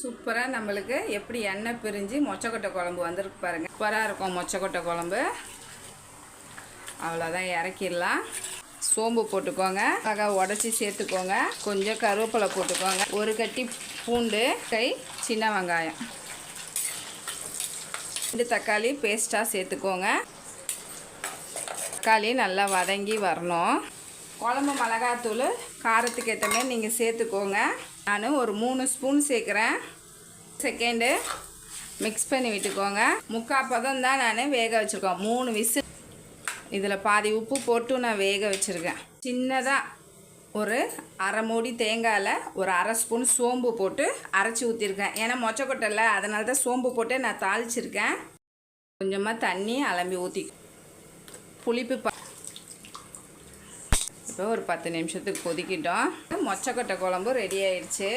சூப்பராக நம்மளுக்கு எப்படி எண்ணெய் பிரிஞ்சு மொச்சக்கொட்டை குழம்பு வந்திருக்கு பாருங்கள். சூப்பராக இருக்கும் மொச்சக்கொட்டை குழம்பு. அவ்வளோதான், இறக்கிடலாம். சோம்பு போட்டுக்கோங்க, உடச்சி சேர்த்துக்கோங்க. கொஞ்சம் கருவேப்பிலை போட்டுக்கோங்க. ஒரு கட்டி பூண்டு, கை சின்ன வெங்காயம், 2 தக்காளி பேஸ்ட்டாக சேர்த்துக்கோங்க. தக்காளி நல்லா வதங்கி வரணும். குழம்பு மிளகாத்தூள் காரத்துக்கு ஏற்ற மாதிரி நீங்கள் சேர்த்துக்கோங்க. நான் ஒரு 3 ஸ்பூன் சேர்க்குறேன். செகண்டு மிக்ஸ் பண்ணி விட்டுக்கோங்க. 3/4 பதம் தான் நான் வேக வச்சுருக்கோம். 3 விசில். இதில் பாதி உப்பு போட்டு நான் வேக வச்சுருக்கேன். சின்னதாக ஒரு அரை மூடி தேங்காயில் ஒரு அரை ஸ்பூன் சோம்பு போட்டு அரைச்சி ஊற்றிருக்கேன். ஏன்னா மொச்சக்கொட்டையில் அதனால தான் சோம்பு போட்டு நான் தாளிச்சிருக்கேன். கொஞ்சமாக தண்ணி அலம்பி ஊற்றி புளிப்பு இப்போ ஒரு 10 நிமிஷத்துக்கு கொதிக்கிட்டோம். மொச்சக்கொட்டை குழம்பு ரெடி ஆயிடுச்சு.